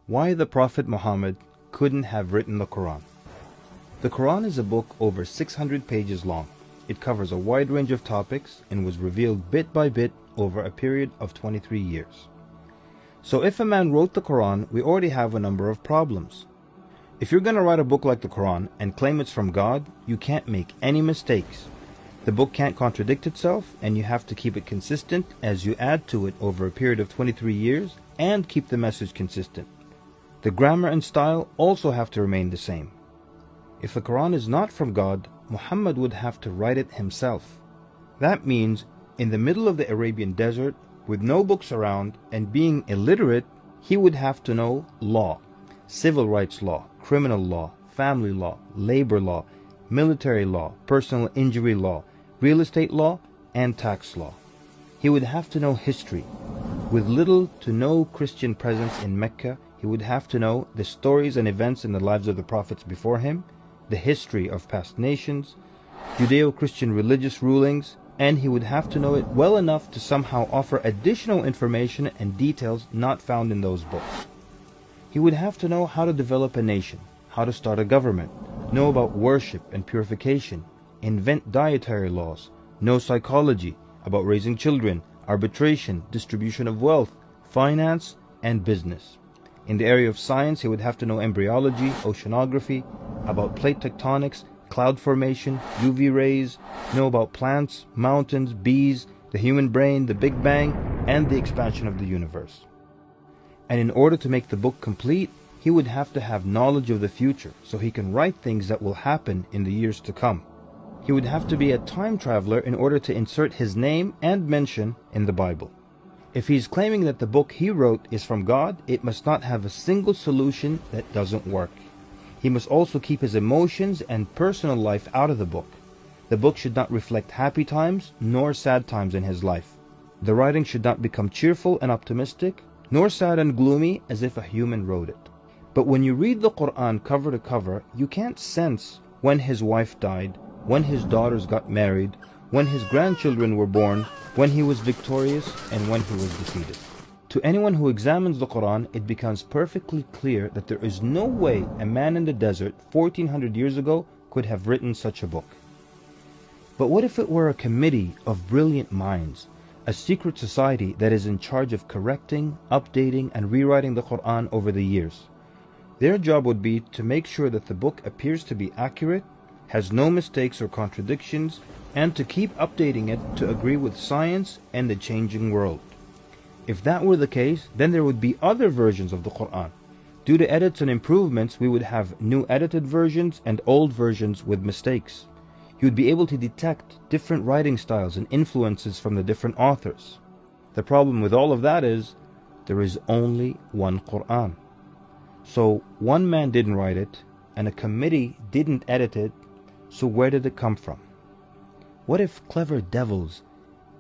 Why the Prophet Muhammad couldn't have written the Quran. The Quran is a book over 600 pages long. It covers a wide range of topics and was revealed bit by bit over a period of 23 years. So if a man wrote the Quran, we already have a number of problems. If you're going to write a book like the Quran and claim it's from God, you can't make any mistakes. The book can't contradict itself, and you have to keep it consistent as you add to it over a period of 23 years and keep the message consistent. The grammar and style also have to remain the same. If the Quran is not from God, Muhammad would have to write it himself. That means in the middle of the Arabian desert, with no books around and being illiterate, he would have to know law, civil rights law, criminal law, family law, labor law, military law, personal injury law, real estate law, and tax law. He would have to know history. With little to no Christian presence in Mecca, he would have to know the stories and events in the lives of the prophets before him, the history of past nations, Judeo-Christian religious rulings, and he would have to know it well enough to somehow offer additional information and details not found in those books. He would have to know how to develop a nation, how to start a government, know about worship and purification, invent dietary laws, know psychology, about raising children, arbitration, distribution of wealth, finance, and business. In the area of science, he would have to know embryology, oceanography, about plate tectonics, cloud formation, UV rays, know about plants, mountains, bees, the human brain, the Big Bang, and the expansion of the universe. And in order to make the book complete, he would have to have knowledge of the future so he can write things that will happen in the years to come. He would have to be a time traveler in order to insert his name and mention in the Bible. If he's claiming that the book he wrote is from God, it must not have a single solution that doesn't work. He must also keep his emotions and personal life out of the book. The book should not reflect happy times nor sad times in his life. The writing should not become cheerful and optimistic, nor sad and gloomy as if a human wrote it. But when you read the Quran cover to cover, you can't sense when his wife died, when his daughters got married, when his grandchildren were born, when he was victorious, and when he was defeated. To anyone who examines the Quran, it becomes perfectly clear that there is no way a man in the desert 1400 years ago could have written such a book. But what if it were a committee of brilliant minds, a secret society that is in charge of correcting, updating, and rewriting the Quran over the years? Their job would be to make sure that the book appears to be accurate, has no mistakes or contradictions, and to keep updating it to agree with science and the changing world. If that were the case, then there would be other versions of the Quran. Due to edits and improvements, we would have new edited versions and old versions with mistakes. You would be able to detect different writing styles and influences from the different authors. The problem with all of that is, there is only one Quran. So one man didn't write it, and a committee didn't edit it, so where did it come from? What if clever devils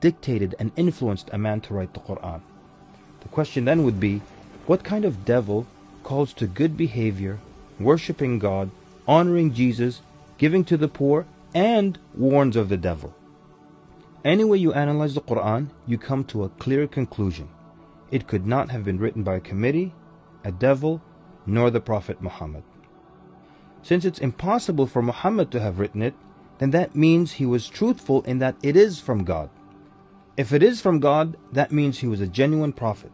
dictated and influenced a man to write the Quran? The question then would be, what kind of devil calls to good behavior, worshipping God, honoring Jesus, giving to the poor, and warns of the devil? Any way you analyze the Quran, you come to a clear conclusion. It could not have been written by a committee, a devil, nor the Prophet Muhammad. Since it's impossible for Muhammad to have written it, then that means he was truthful in that it is from God. If it is from God, that means he was a genuine prophet.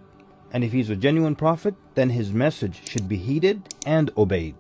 And if he's a genuine prophet, then his message should be heeded and obeyed.